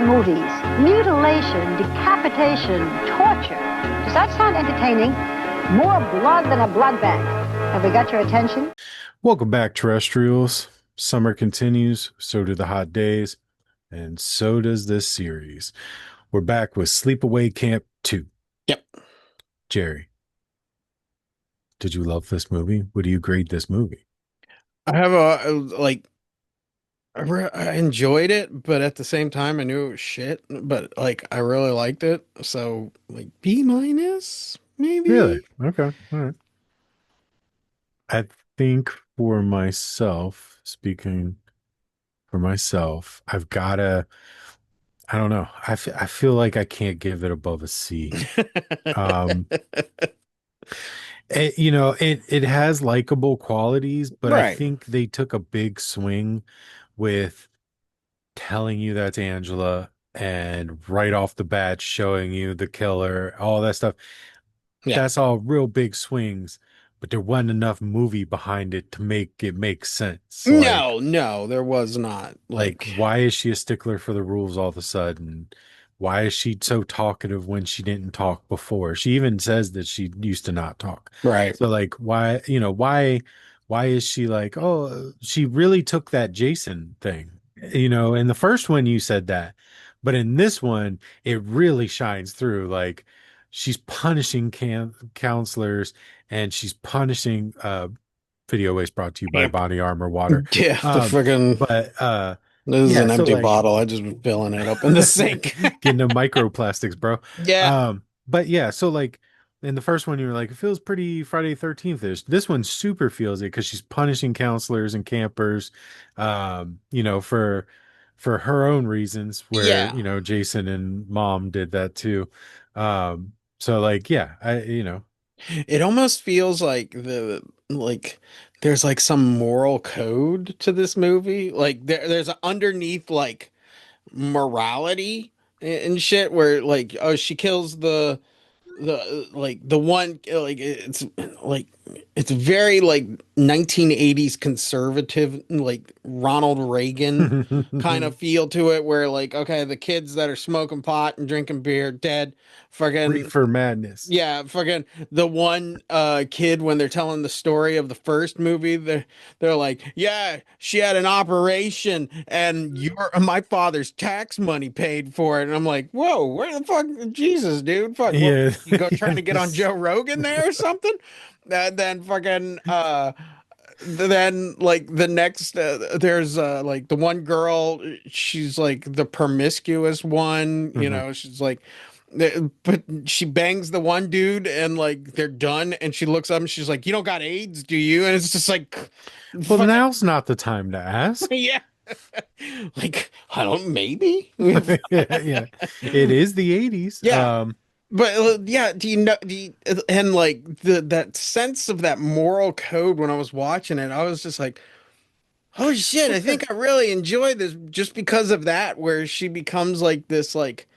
movies. Mutilation, decapitation, torture. Does that sound entertaining? More blood than a blood bank. Have we got your attention? Welcome back, terrestrials. Summer continues, so do the hot days, and so does this series. We're back with Sleepaway Camp 2. Yep. Jerry, did you love this movie? Would you grade this movie? I have a like I enjoyed it, but at the same time I knew it was shit, but like I really liked it. So like B minus Really? maybe. Okay. All right. I think for myself, speaking for myself, I don't know. I feel like I can't give it above a C. Um, it has likable qualities, but I Right. think they took a big swing with telling you that's Angela and right off the bat showing you the killer, all that stuff. Yeah. That's all real big swings, but there wasn't enough movie behind it to make it make sense. No, there was not. Like, why is she a stickler for the rules all of a sudden? Why is she so talkative when she didn't talk before? She even says that she used to not talk. Right. So like why is she like, oh, she really took that Jason thing. In the first one you said that, but in this one it really shines through. Like she's punishing counselors and she's punishing video waste brought to you by Yep. Body Armor Water. Yeah, the Um, friggin' but this is yeah, an so empty like bottle. I just been filling it up in the sink. getting the microplastics, bro. Yeah. But yeah, so like in the first one, you were like, it feels pretty Friday 13th-ish. This one super feels it because she's punishing counselors and campers, for her own reasons, where, Yeah. Jason and mom did that too. So like, yeah, It almost feels like there's like some moral code to this movie. Like there's a underneath like morality and shit where like oh she kills the like the one like it's very like 1980s conservative like Ronald Reagan kind of feel to it where like okay the kids that are smoking pot and drinking beer dead fucking reefer madness. yeah, fucking the one kid when they're telling the story of the first movie, they're like, yeah, she had an operation and your my father's tax money paid for it. And I'm like, whoa, where the fuck Jesus, dude? Fuck, what Yeah. you go trying to get on Joe Rogan there or something? And then fucking then like the next there's like the one girl she's like the promiscuous one Mhm. she's like but she bangs the one dude and like they're done and she looks up and she's like you don't got AIDS do you and it's just like Well, fucking now's not the time to ask. yeah like I don't maybe Yeah, it is the 80s. yeah but yeah do you know and like that sense of that moral code when I was watching it I was just like oh shit, I think I really enjoy this just because of that, where she becomes like this, like,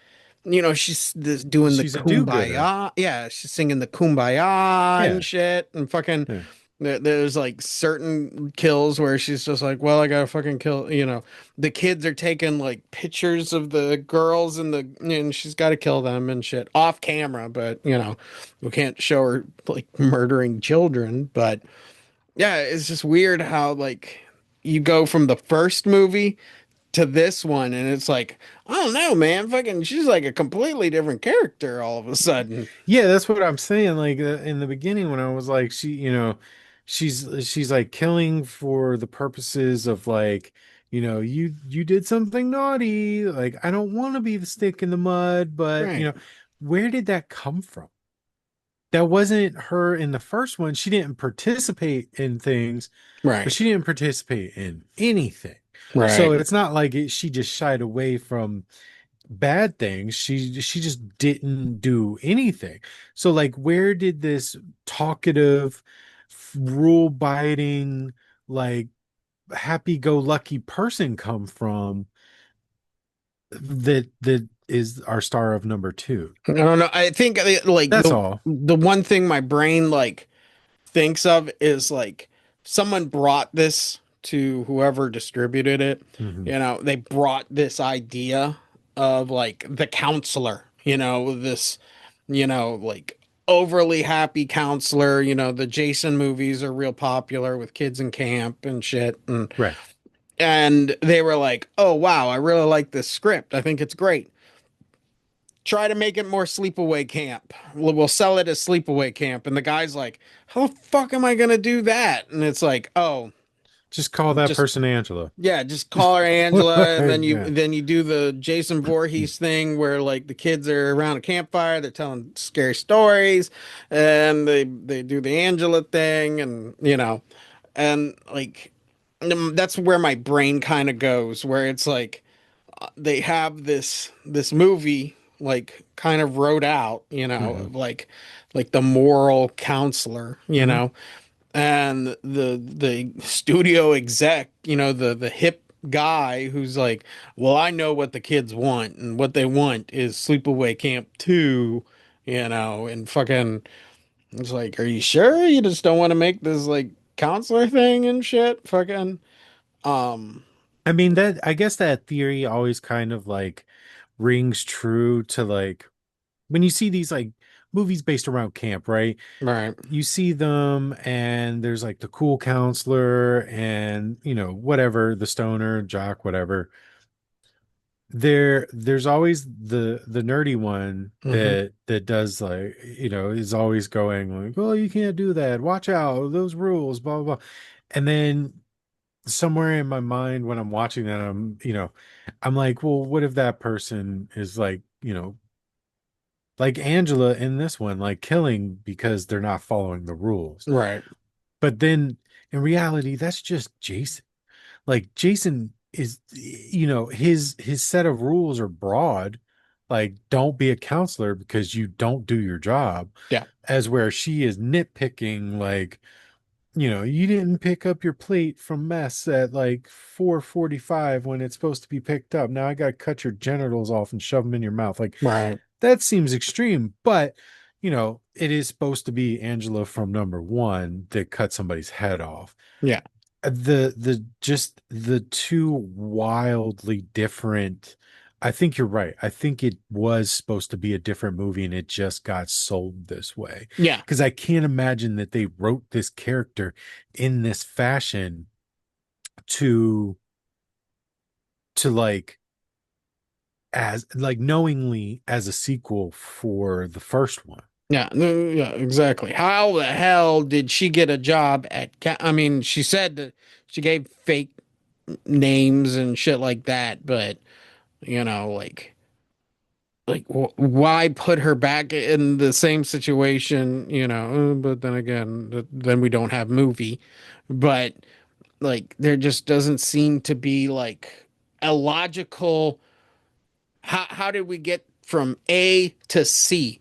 she's this doing the She's a do-gooder. kumbaya. Yeah, she's singing the kumbaya and Yeah. shit. And fucking, Yeah. there's like certain kills where she's just like, well, I gotta fucking kill, the kids are taking like pictures of the girls and she's gotta kill them and shit off camera, but, we can't show her like murdering children. But yeah, it's just weird how like you go from the first movie to this one, and it's like, I don't know, man. Fucking, she's like a completely different character all of a sudden. Yeah, that's what I'm saying. Like in the beginning, when I was like, she's like killing for the purposes of like, you did something naughty. Like I don't want to be the stick in the mud, but Right, where did that come from? That wasn't her in the first one. She didn't participate in things, but right, she didn't participate in anything. So right. it's not like she just shied away from bad things. She just didn't do anything. So like where did this talkative, rule biting, like happy go lucky person come from that is our star of number two? I don't know. I think like That's the all. the one thing my brain like thinks of is like someone brought this to whoever distributed it. Mhm. They brought this idea of like the counselor, this, like overly happy counselor. The Jason movies are real popular with kids in camp and shit. Right. And they were like, oh, wow, I really like this script. I think it's great. Try to make it more sleepaway camp. We'll sell it as sleepaway camp. And the guy's like, how the fuck am I going to do that? And it's like, oh, Just call that just person Angela. yeah, just call her Angela, and then you Yeah. then you do the Jason Voorhees thing where like the kids are around a campfire, they're telling scary stories, and they do the Angela thing, and like that's where my brain kind of goes, where it's like they have this movie like kind of wrote out, Hmm. of like the moral counselor, Hmm. and the studio exec, the hip guy who's like, well, I know what the kids want, and what they want is Sleepaway Camp 2, and fucking it's like, are you sure you just don't want to make this like counselor thing and shit? Fucking um I mean, that I guess that theory always kind of like rings true to like when you see these like movies based around camp, right? right, You see them and there's like the cool counselor and whatever, the stoner, jock, whatever. There's always the nerdy one hmm, that does like, is always going like, oh, you can't do that. Watch out, those rules, blah blah blah. And then somewhere in my mind when I'm watching that, I'm like, well, what if that person is like, like Angela in this one, like killing because they're not following the rules. right, But then in reality, that's just Jason. Like Jason is, his set of rules are broad. Like, don't be a counselor because you don't do your job. yeah, As where she is nitpicking, like, you didn't pick up your plate from mess at like 4:45 when it's supposed to be picked up. Now I got to cut your genitals off and shove them in your mouth. Like, right, that seems extreme, but it is supposed to be Angela from number one that cut somebody's head off. yeah, The just the two wildly different. I think you're right. I think it was supposed to be a different movie and it just got sold this way. yeah, Because I can't imagine that they wrote this character in this fashion to like as like knowingly as a sequel for the first one. yeah, no, yeah, exactly. How the hell did she get a job at I mean, she said that she gave fake names and shit like that, but like why put her back in the same situation, but then again, then we don't have movie. But like there just doesn't seem to be like a logical, how did we get from A to C?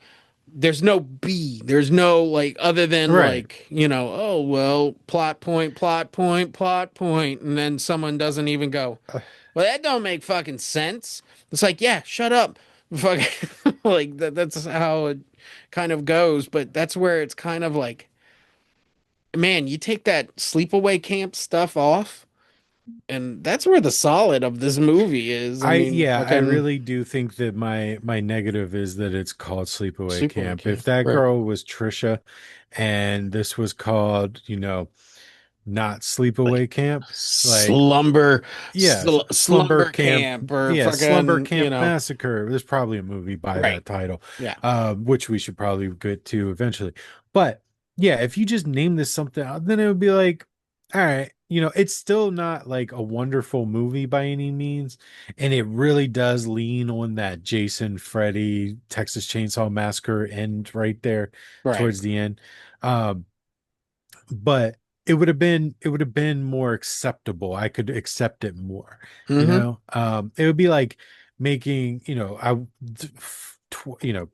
There's no B. There's no like other than Right. like, oh well, plot point, plot point, plot point, and then someone doesn't even go, well, that don't make fucking sense. It's like, yeah, shut up. Fucking like that's how it kind of goes, but that's where it's kind of like, man, you take that sleepaway camp stuff off, and that's where the solid of this movie is. I mean, I fucking really do think that my negative is that it's called Sleepaway sleepaway Camp. If camp. that Right. girl was Trisha and this was called, not Sleepaway Camp, like Slumber yeah, Slumber slumber Camp, camp or yeah, Slumber fucking, Camp Massacre. There's probably a movie by right. that title, Yeah. which we should probably get to eventually. But yeah, if you just name this something, then it would be like, all right, it's still not like a wonderful movie by any means, and it really does lean on that Jason, Freddy, Texas Chainsaw Massacre end right there Right. towards the end. Um, but it would have been more acceptable. I could accept it more, Mm-hmm. it would be like making,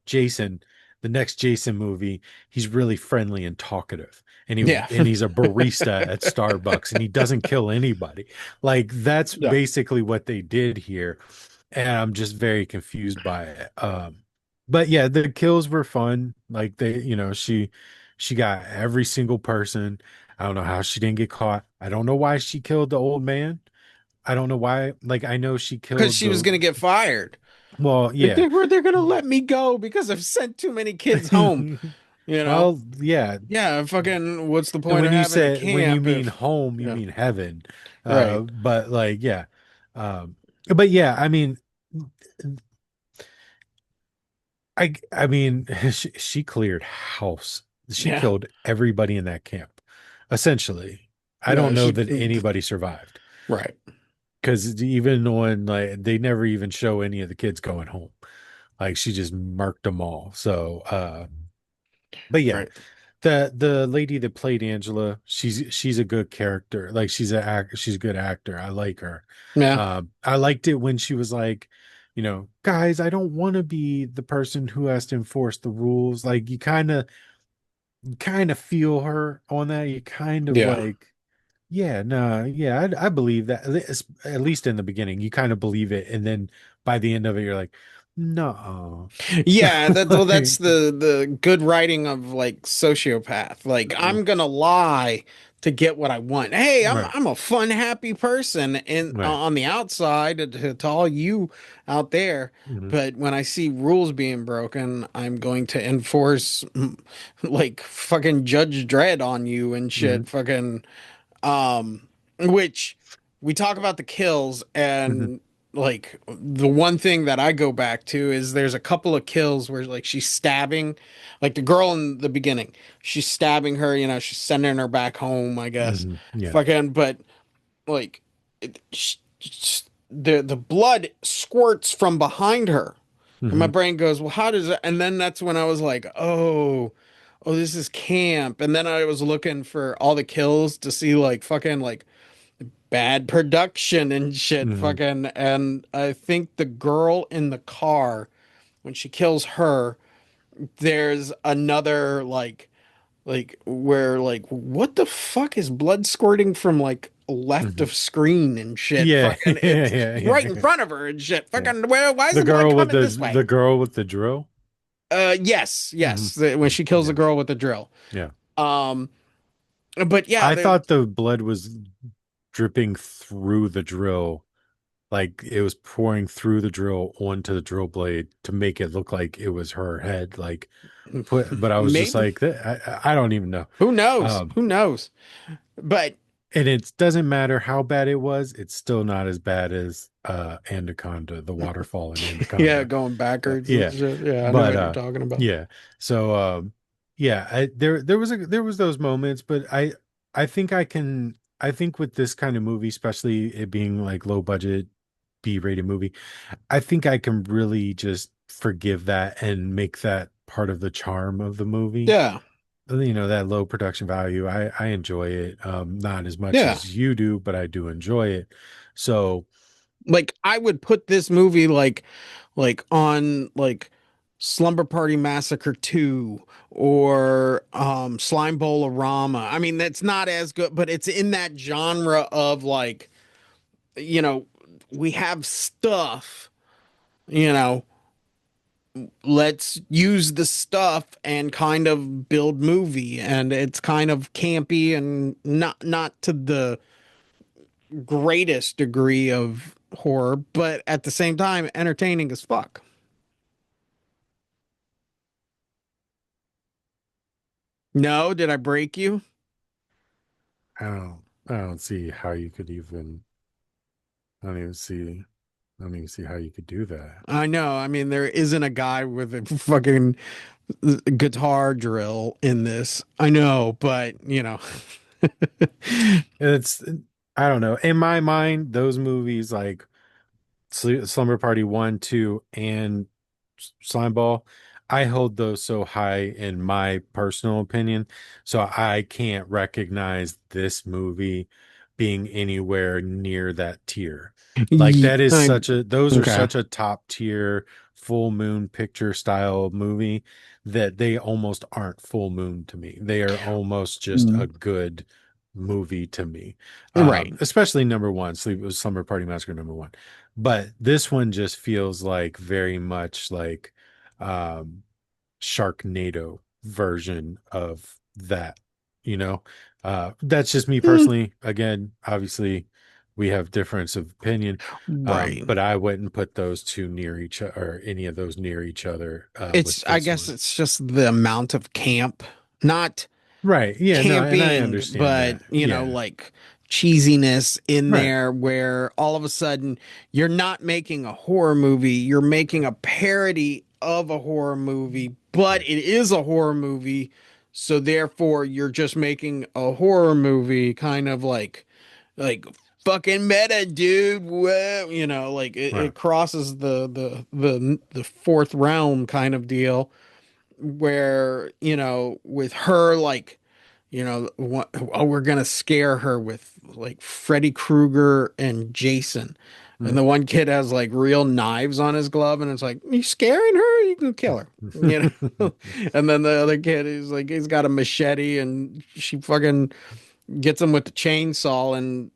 Jason, the next Jason movie, he's really friendly and talkative. Yeah. And he's a barista at Starbucks and he doesn't kill anybody. Like that's Yeah. basically what they did here. And I'm just very confused by it. But yeah, the kills were fun. Like she got every single person. I don't know how she didn't get caught. I don't know why she killed the old man. I don't know why. Like I know she Because killed she was the gonna get fired. Well, Like yeah. they're gonna let me go because I've sent too many kids home. You know? Well, yeah. Yeah, fucking. What's the And point of having a when you camp mean if? home, you Yeah, mean heaven. right. But like, yeah. Um, but yeah, I mean, I mean, she cleared house. She Yeah, killed everybody in that camp, essentially. I don't no, know she. that anybody survived Right, because even when like they never even show any of the kids going home, like she just marked them all. So, but yeah, right. the lady that played Angela, she's a good character. Like she's a good actor. I like her. Yeah, I liked it when she was like, guys, I don't want to be the person who has to enforce the rules. Like you kind of feel her on that. You kind of yeah. like, yeah, no, yeah, I believe that. At least in the beginning, you kind of believe it, and then by the end of it, you're like, no, Yeah, that's like, the good writing of like sociopath. Like I'm gonna lie to get what I want. Hey, right, I'm a fun, happy person in right, on the outside to all you out there. hmm But when I see rules being broken, I'm going to enforce like fucking Judge Dredd on you and hmm shit. Fucking which we talk about the kills hmm and like the one thing that I go back to is there's a couple of kills where like she's stabbing like the girl in the beginning she's stabbing her, she's sending her back home, I guess. yeah, Fucking but like the blood squirts from behind her and my hmm brain goes, well, how does it? And then that's when I was like, oh, this is camp. And then I was looking for all the kills to see like fucking like bad production and shit. hmm Fucking. And I think the girl in the car, when she kills her, there's another like where like what the fuck is blood squirting from like left hmm of screen and shit. yeah, Fucking yeah, it's yeah, right in yeah, front of her and shit. yeah. Fucking where? Why is The the blood girl with coming this way? the girl with the drill. Yes, hmm yes. When she kills the Yeah, girl with the drill. yeah. Um, but yeah, I thought the blood was dripping through the drill, like it was pouring through the drill onto the drill blade to make it look like it was her head. Like, but I was just maybe. like, I don't even know. Who knows? Um, Who knows? But and it doesn't matter how bad it was; it's still not as bad as Anaconda, the waterfall in yeah, Anaconda. going backwards and Yeah, shit. Yeah, I know but what you're talking about. yeah. So yeah, there was those moments, but I think with this kind of movie, especially it being like low budget B-rated movie, I think I can really just forgive that and make that part of the charm of the movie. Yeah, That low production value. I enjoy it. Not as much yeah. as you do, but I do enjoy it. So, Like I would put this movie like on like Slumber Party Massacre 2 or Slime Bowl-orama. I mean, that's not as good, but it's in that genre of like, you know, we have stuff, you know, let's use the stuff and kind of build movie, and it's kind of campy and not to the greatest degree of horror, but at the same time entertaining as fuck. No, did I break you? I don't see how you could even. I don't even see. I don't even see how you could do that. I know. I mean, there isn't a guy with a fucking guitar drill in this. I know, but It's I don't know. In my mind, those movies like Slumber Party 1, 2, and Slime Ball, I hold those so high in my personal opinion. So I can't recognize this movie being anywhere near that tier. Like that is I those are okay. such a top tier full moon picture style movie that they almost aren't full moon to me. They are almost just a good movie to me. Right. Especially number one, Slumber Party Massacre number one. But this one just feels like very much like um Sharknado version of that, you know. That's just me personally. Again, obviously, we have difference of opinion. Right. But I wouldn't put those two near each other, or any of those near each other with I this guess one. it's just the amount of camp, not Right. Yeah, no, and I camping, understand but that. you know, Yeah. like cheesiness in Right. there where all of a sudden you're not making a horror movie, you're making a parody of a horror movie, but Right. it is a horror movie. So therefore you're just making a horror movie kind of like fucking meta, dude. Whoa. You know, like Right. it crosses the fourth realm kind of deal where, you know, with her, like, you know, what, oh, we're gonna scare her with like Freddy Krueger and Jason. And Mm. the one kid has like real knives on his glove, and it's like, you scaring her? You can kill her, you know. And then the other kid is like, he's got a machete, and she fucking gets him with the chainsaw, and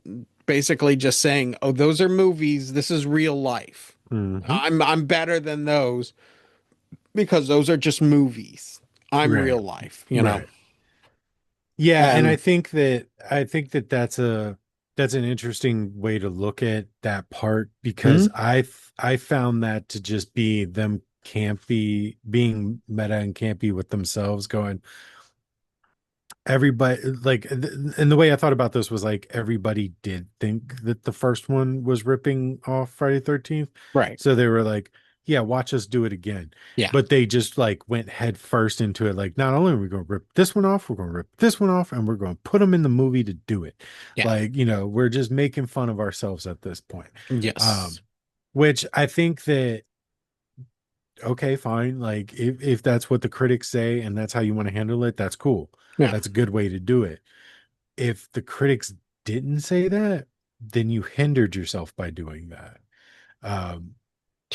basically just saying, "Oh, those are movies. This is real life. Hmm. I'm better than those because those are just movies. I'm Right. real life, you know." Right. Yeah, and And I think that that's an interesting way to look at that part, because mhm, I found that to just be them campy, being meta and campy with themselves, going, everybody, like, and the way I thought about this was like, everybody did think that the first one was ripping off Friday 13th, right, so they were like, yeah, watch us do it again. yeah, But they just like went head first into it, like, not only are we going to rip this one off, we're going to rip this one off, and we're going to put them in the movie to do it. yeah, Like, you know, we're just making fun of ourselves at this point. yes, um which I think that, okay, fine. Like, if that's what the critics say and that's how you want to handle it, that's cool. yeah, That's a good way to do it. If the critics didn't say that, then you hindered yourself by doing that. Um,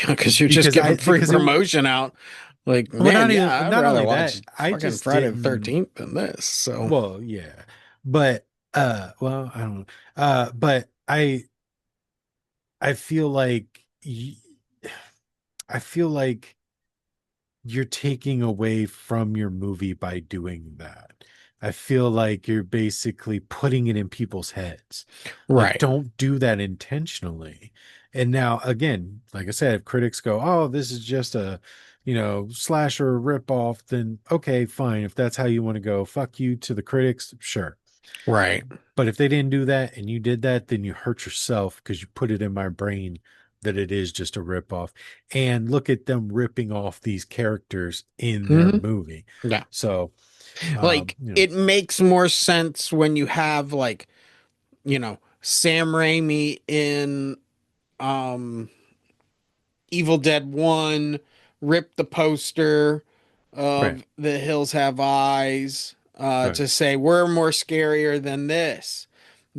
because you're just giving free because it, promotion out. Like, well, man, yeah, I'd not rather only that, watch I fucking just Friday the didn't. 13th than this. So, Well, yeah, but well, I don't know. But I feel like I feel like you're taking away from your movie by doing that. I feel like you're basically putting it in people's heads. Like, right, don't do that intentionally. And now, again, like I said, if critics go, "Oh, this is just a, slasher ripoff," then okay, fine. If that's how you want to go, fuck you to the critics, sure. right. But if they didn't do that and you did that, then you hurt yourself, because you put it in my brain that it is just a ripoff. And look at them ripping off these characters in their Hmm. movie. Yeah. So, Like, it makes more sense when you have, like, you know, Sam Raimi in um Evil Dead 1 ripped the poster right, of The Hills Have Eyes right. to say we're more scarier than this,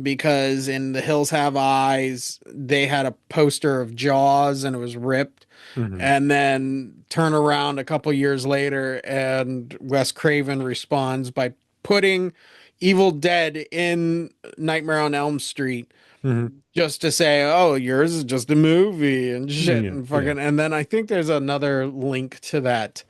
because in The Hills Have Eyes they had a poster of Jaws and it was ripped, Hmm. and then turn around a couple years later and Wes Craven responds by putting Evil Dead in Nightmare on Elm Street Hmm. just to say, "Oh, yours is just a movie," and shit, Yeah, and yeah. fucking. And then I think there's another link to that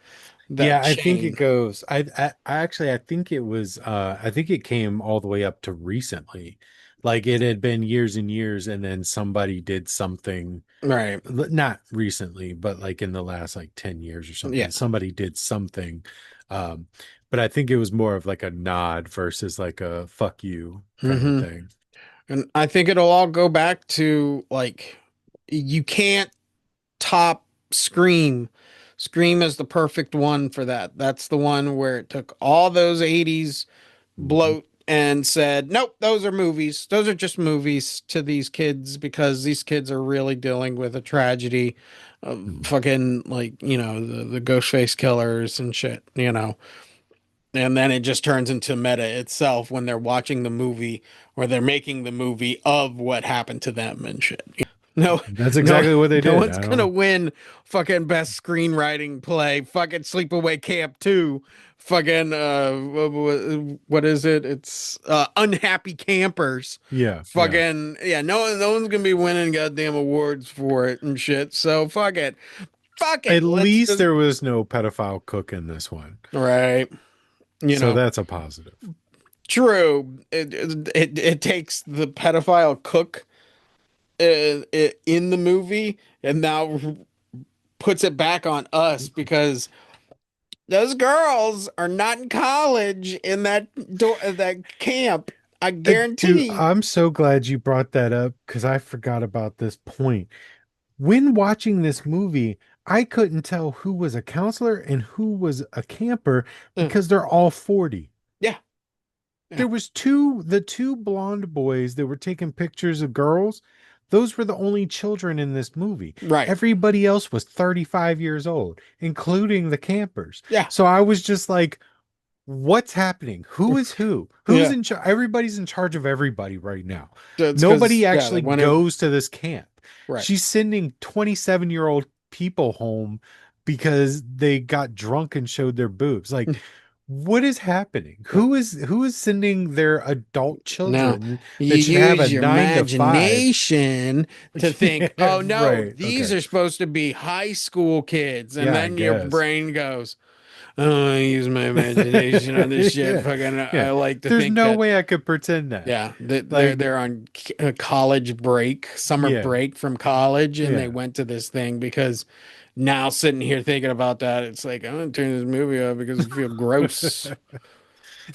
Yeah, I think it chain. goes. I actually, I think it was. I think it came all the way up to recently. Like, it had been years and years, and then somebody did something. Right. Not recently, but like in the last like 10 years or something, Yeah. somebody did something. Um, but I think it was more of like a nod versus like a fuck you kind of Hmm. thing. And I think it'll all go back to, like, you can't top Scream. Scream is the perfect one for that. That's the one where it took all those 80s Hmm. bloat and said, "Nope, those are movies. Those are just movies to these kids because these kids are really dealing with a tragedy of fucking, like, you know, the Ghostface killers and shit, you know." And then it just turns into meta itself when they're watching the movie or they're making the movie of what happened to them and shit. No, That's no, exactly what they no did. one's I gonna don't. win fucking best screenwriting play. Fucking Sleepaway Camp 2. Fucking what is it? It's Unhappy Campers. Yeah, yeah. Fucking yeah, no one's gonna be winning goddamn awards for it and shit. So fuck it. Fuck At it. Let's least just there was no pedophile cook in this one, right. You so know, that's a positive. true. It takes the pedophile cook in the movie, and now puts it back on us because those girls are not in college in that camp. I Dude, guarantee. I'm so glad you brought that up because I forgot about this point. When watching this movie, I couldn't tell who was a counselor and who was a camper Uh, because they're all 40. yeah, yeah, There was the two blonde boys that were taking pictures of girls. Those were the only children in this movie. right. Everybody else was 35 years old, including the campers. Yeah, So I was just like, what's happening? Who is who? Who's yeah. in charge? Everybody's in charge of everybody right now. It's Nobody because they actually want to. goes to this camp. Right. She's sending 27-year-old people home because they got drunk and showed their boobs. Like, what is happening? Yeah. Who is sending their adult Now, children you that should have a use your 9 to 5? imagination to think, Yeah, oh no, right. these Okay. are supposed to be high school kids. And Yeah, I then your guess. brain goes, oh, I use my imagination on this shit. Yeah. Fucking, Yeah. I like to There's think no that, way I could pretend that. yeah, that they're Like, they're on college break, summer yeah. break from college, and they Yeah. went to this thing because now sitting here thinking about that, it's like I'm gonna turn this movie off because I feel gross.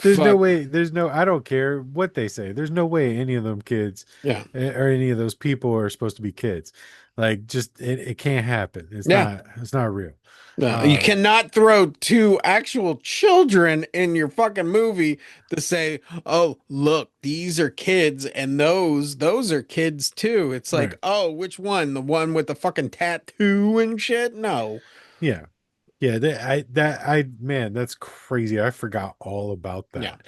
There's no Fuck. way, I don't care what they say. There's no way any of them kids Yeah. or any of those people are supposed to be kids. Like just it can't happen. Yeah. It's not real. No, you Uh cannot throw two actual children in your fucking movie to say, "Oh, look, these are kids and those are kids too." It's like, right. "Oh, which one? The one with the fucking tattoo and shit?" No. Yeah. Yeah, man, that's crazy. I forgot all about Yeah. that.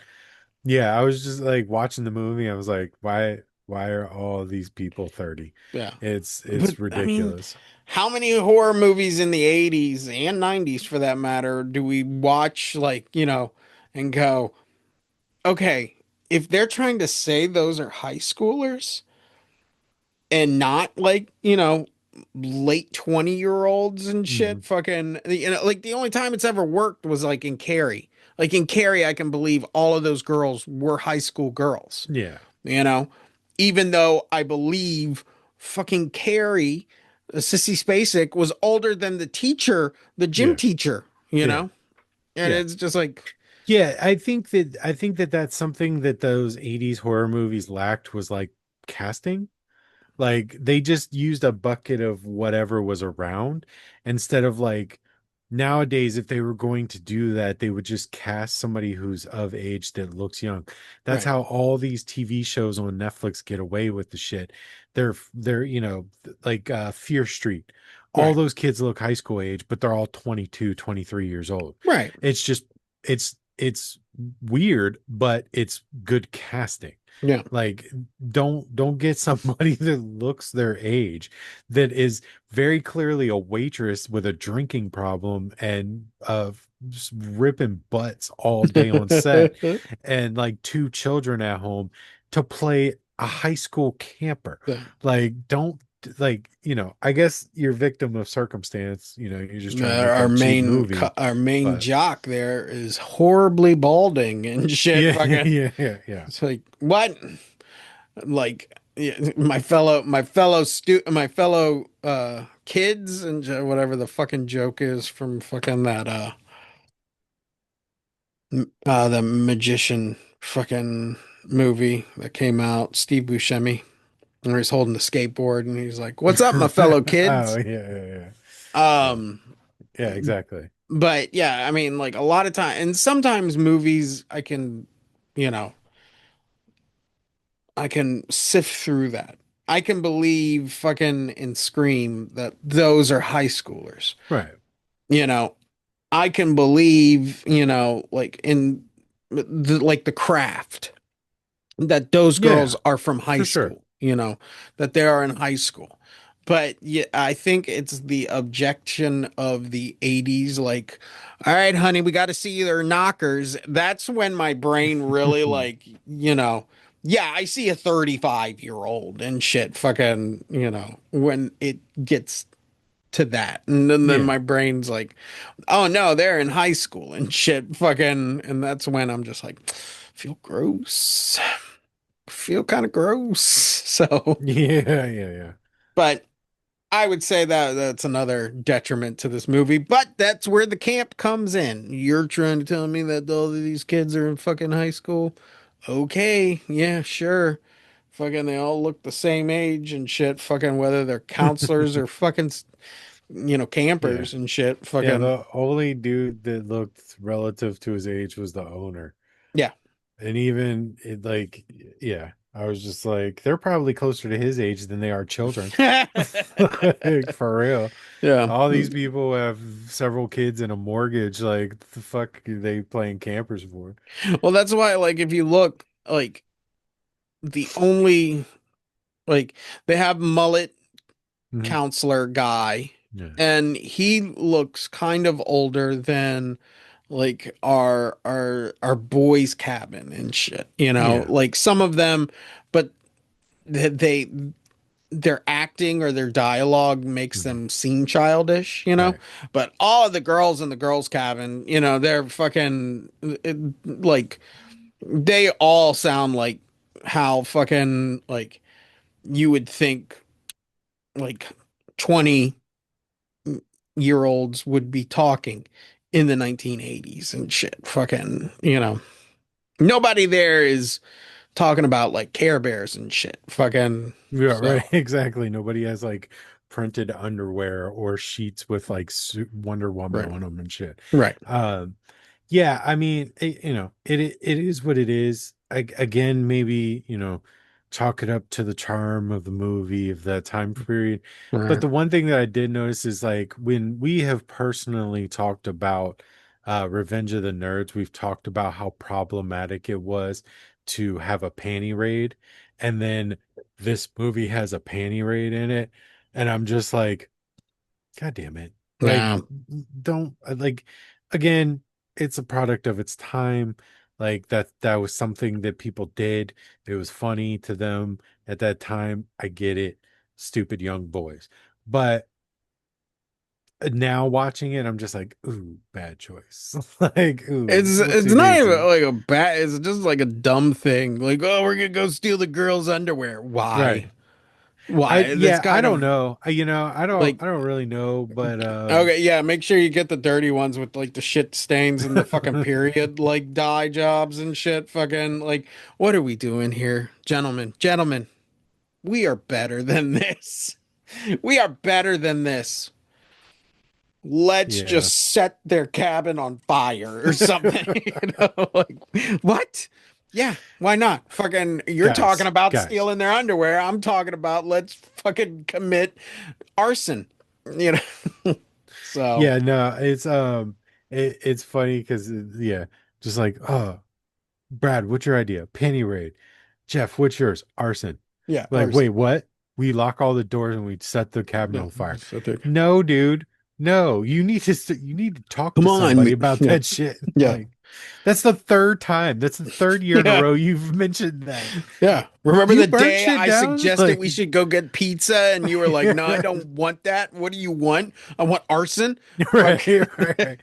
Yeah, I was just like watching the movie. I was like, why are all these people 30? Yeah. But It's I mean, ridiculous. how many horror movies in the 80s and 90s for that matter do we watch and go, "Okay, if they're trying to say those are high schoolers, and not like late 20-year-olds and Hmm. shit, fucking like the only time it's ever worked was like in Carrie. Like in Carrie, I can believe all of those girls were high school girls, Yeah. you know even though I believe fucking Carrie, Sissy Spacek, was older than the teacher, the gym Yeah. teacher, Yeah. and Yeah. it's just like, Yeah, I think that that's something that those 80s horror movies lacked was like casting. Like they just used a bucket of whatever was around instead of like nowadays, if they were going to do that, they would just cast somebody who's of age that looks young. That's right, how all these TV shows on Netflix get away with the shit. They're like Fear Street. All right, those kids look high school age, but they're all 22, 23 years old. right, It's just it's weird, but it's good casting. yeah, Like don't get somebody that looks their age that is very clearly a waitress with a drinking problem and just ripping butts all day on set and like two children at home to play a high school camper. yeah. Like don't like I guess you're victim of circumstance, you're just trying to make Our a cheap movie, our main but jock there is horribly balding and shit. yeah, Fucking, yeah. it's like what? Like yeah, my fellow kids and whatever the fucking joke is from fucking that the magician fucking movie that came out, Steve Buscemi, where he's holding the skateboard and he's like, "What's up, my fellow Oh kids?" yeah. Yeah. Um, Yeah, exactly. but yeah, I mean, like a lot of time, and sometimes movies, you know, I can sift through that. I can believe fucking in Scream that those are high schoolers. Right. You know, I can believe, like in like The Craft, that those girls Yeah, are from high for sure. school, that they are in high school. But yeah, I think it's the objection of the 80s, like, all right, honey, we got to see their knockers. That's when my brain really, like, yeah, I see a 35-year-old and shit, fucking, when it gets to that. And then Yeah. my brain's like, oh no, they're in high school and shit, fucking. And that's when I'm just like, feel gross. feel kind of gross. So, Yeah, yeah, yeah. but I would say that that's another detriment to this movie, but that's where the camp comes in. You're trying to tell me that all of these kids are in fucking high school? Okay, yeah, sure. Fucking, they all look the same age and shit. Fucking, whether they're counselors or fucking, Yeah. campers and shit. Yeah, Fucking, the only dude that looked relative to his age was the owner. yeah. And even it like yeah, I was just like, they're probably closer to his age than they are children. Like, for real. Yeah. All these people have several kids and a mortgage. Like, the fuck are they playing campers for? Well, that's why, like, if you look, like, the only, like, they have mullet Mhm. counselor guy, Yeah. and he looks kind of older than like our boys' cabin and shit. Yeah. Like some of them, but they their acting or their dialogue makes Mhm. them seem childish. Right. But all of the girls in the girls' cabin, they're fucking like they all sound like how fucking like you would think like 20-year olds would be talking in the 1980s and shit. Fucking, nobody there is talking about like Care Bears and shit. Fucking, Yeah, right. so, Exactly. Nobody has like printed underwear or sheets with like Wonder Woman right, on them and shit. right, Um, yeah, I mean, it is what it is. Again, maybe, chalk it up to the charm of the movie of that time period. But right, the one thing that I did notice is like when we have personally talked about Revenge of the Nerds, we've talked about how problematic it was to have a panty raid, and then this movie has a panty raid in it, and I'm just like, God damn it. Like, yeah. don't like again, it's a product of its time. Like that was something that people did. It was funny to them at that time. I get it. Stupid young boys. But now watching it, I'm just like, ooh, bad choice. Like, ooh, It's whoopsie not even daisy. like a bad. It's just like a dumb thing. Like, oh, we're gonna go steal the girls' underwear. Why? Right. Why? That's I kind don't of know. like I don't really know, but okay, yeah, make sure you get the dirty ones with like the shit stains and the fucking period like dye jobs and shit. Fucking like, what are we doing here? Gentlemen, gentlemen, we are better than this. We are better than this. Let's yeah. just set their cabin on fire or something. Like what? Yeah, why not? Fucking, you're talking about Guys. stealing their underwear. I'm talking about let's fucking commit arson. You know. So Yeah, no, it's funny because yeah, just like, oh, Brad, what's your idea? Penny raid. Jeff, what's yours? Arson. yeah, Like, wait, arson. what? We lock all the doors and we set the cabin Yeah, on fire. so there. No, dude. No, you need to talk Come to on. somebody about Yeah, that shit. yeah, Like, that's the third time. That's the third year in a yeah, row you've mentioned that. yeah. Remember You the burn day shit I down? suggested Like, we should go get pizza and you were like, no, I don't want that. What do you want? I want arson. Fuck. right, right.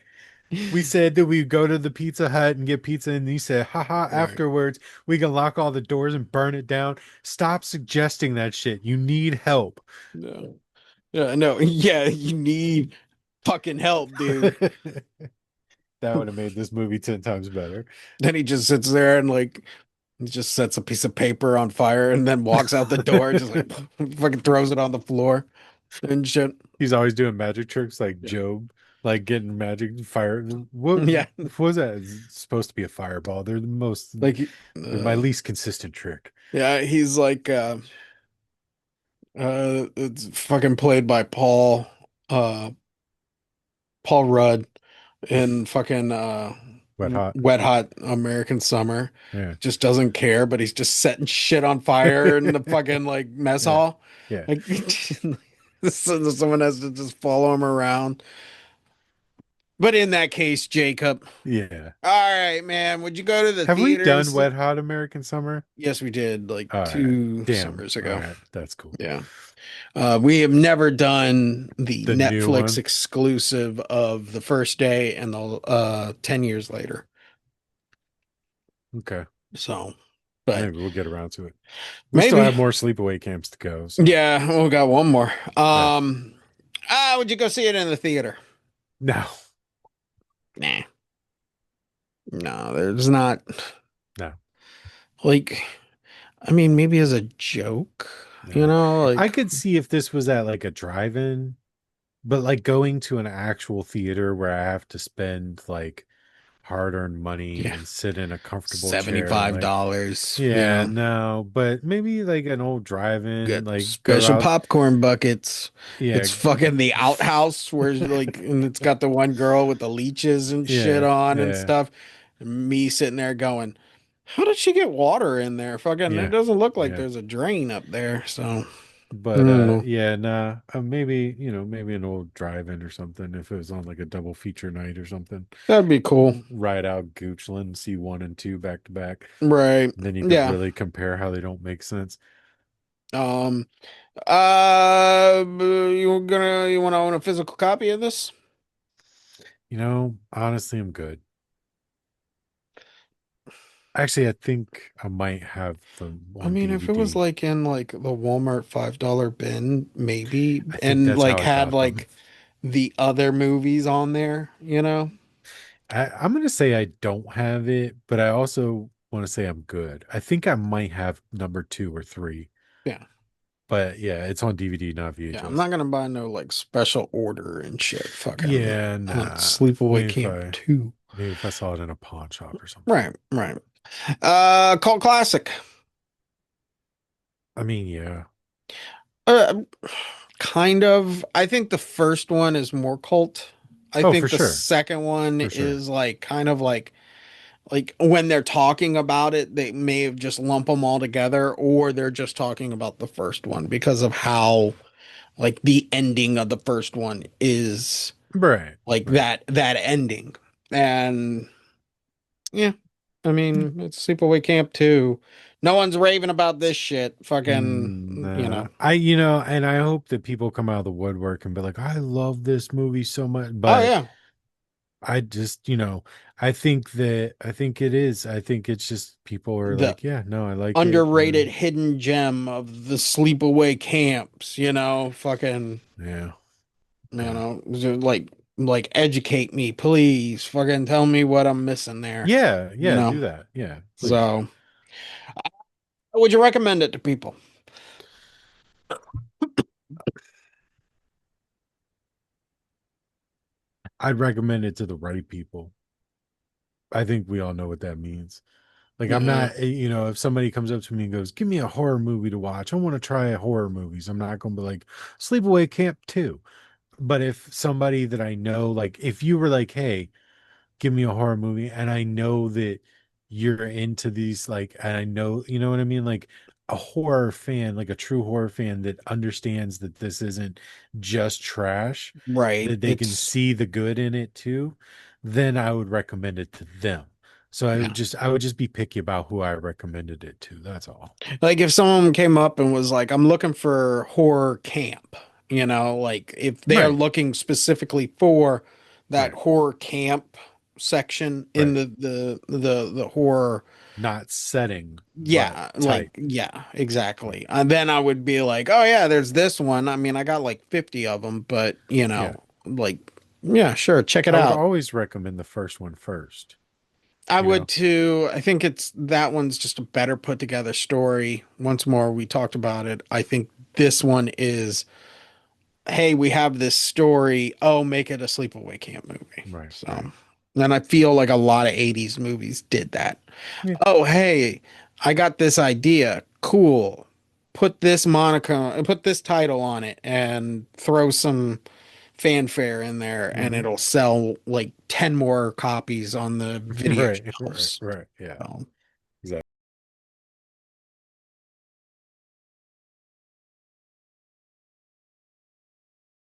We said that we go to the Pizza Hut and get pizza, and you said, haha, Right. afterwards, we can lock all the doors and burn it down. Stop suggesting that shit. You need help. No. Yeah, no. Yeah, you need fucking help, dude. That would have made this movie 10 times better. Then he just sits there and like he just sets a piece of paper on fire and then walks out the door, just like fucking throws it on the floor and shit. He's always doing magic tricks like Yeah. Job, like getting magic fire. Yeah. What was that? It's supposed to be a fireball. Like They're my least consistent trick. yeah, he's like it's fucking played by uh Paul Rudd in fucking Wet hot. Wet Hot American Summer. Yeah. Just doesn't care, but he's just setting shit on fire in the fucking like mess Yeah. hall. Yeah. Like so someone has to just follow him around. But in that case, Jacob, Yeah. all right, man, would you go to the Have we done theaters? Wet Hot American Summer? Yes, we did like All right. two Damn. summers All ago. right. That's cool. Yeah. We have never done the The new Netflix one. exclusive of The First Day and the 10 years later. Okay. So but Maybe we'll get around to it. We still maybe. have more sleepaway camps to go. So Yeah, we got one more. yeah. Would you go see it in the theater? No, Nah. No, there's not no, like I mean maybe as a joke, no. I like could see if this was at like a drive-in, but like going to an actual theater where I have to spend like hard-earned money yeah, and sit in a comfortable chair, like $75, yeah, no, but maybe like an old drive-in, get like go special out, popcorn buckets. yeah, It's fucking the outhouse where like and it's got the one girl with the leeches and shit yeah, on and yeah, stuff. And me sitting there going, how did she get water in there? Fucking it yeah, doesn't look like yeah. there's a drain up there. So I But don't know. yeah, nah, maybe, maybe an old drive-in or something if it was on like a double feature night or something. That'd be cool. Ride out Goochland, see one and two back to back. Right. And then you could Yeah. really compare how they don't make sense. Um you wanna own a physical copy of this? Honestly, I'm good. Actually, I think I might have them I on mean, if it was DVD. like in like the Walmart $5 bin, maybe, I think and that's how like I had got them. like the other movies on there, you know? I'm gonna say I don't have it, but I also want to say I'm good. I think I might have number two or three, Yeah. but yeah, it's on DVD, not Yeah. I'm VHS. not gonna buy no like special order and shit. Fucking Yeah, nah. Sleepaway Camp 2. Maybe if I saw it in a pawn shop or something. Right, right. Cult classic. I mean, yeah. Uh, kind of. I think the first one is more cult. I Oh, for think the sure. second one For sure. is like kind of like when they're talking about it, they may have just lump them all together, or they're just talking about the first one because of how like the ending of the first one is Right. like Right. that ending. And yeah, I mean it's Sleepaway Camp 2. No one's raving about this shit. Fucking, Nah. And I hope that people come out of the woodwork and be like, I love this movie so much. Oh But yeah, I just, I think it is. I think it's just people are the like, yeah, no, I like it. underrated hidden gem of the Sleepaway Camps. Fucking. Yeah. Yeah. Just like educate me, please. Fucking tell me what I'm missing there. Yeah. You Yeah. know. Do that. Yeah. Please. So, would you recommend it to people? I'd recommend it to the right people. I think we all know what that means. Like, I'm Yeah. not, if somebody comes up to me and goes, give me a horror movie to watch, I want to try horror movies. I'm not going to be like, Sleepaway Camp 2. But if somebody that I know, like, if you were like, hey, give me a horror movie, and I know that you're into these, like, and I know, you know what I mean? Like, a horror fan, like a true horror fan that understands that this isn't just trash, Right. that they can It's see the good in it too, then I would recommend it to them. So yeah. I would just be picky about who I recommended it to. That's all. Like if someone came up and was like, I'm looking for horror camp, like if they are Right, looking specifically for that right, horror camp section in right. the horror. Not setting, but Yeah, like type. yeah, exactly. And then I would be like, "Oh yeah, there's this one." I mean, I got like 50 of them, but Yeah. like yeah, sure, check it I would out. always recommend the first one first, I you know? would too. I think it's that one's just a better put together story. Once more, we talked about it. I think this one is, hey, we have this story. Oh, make it a sleepaway camp movie. Right, right. So, and I feel like a lot of 80s movies did that. Yeah. Oh, hey, I got this idea. Cool. Put this moniker, put this title on it and throw some fanfare in there and Hmm. it'll sell like 10 more copies on the video Right, right, shelves. right. Yeah. So. Exactly.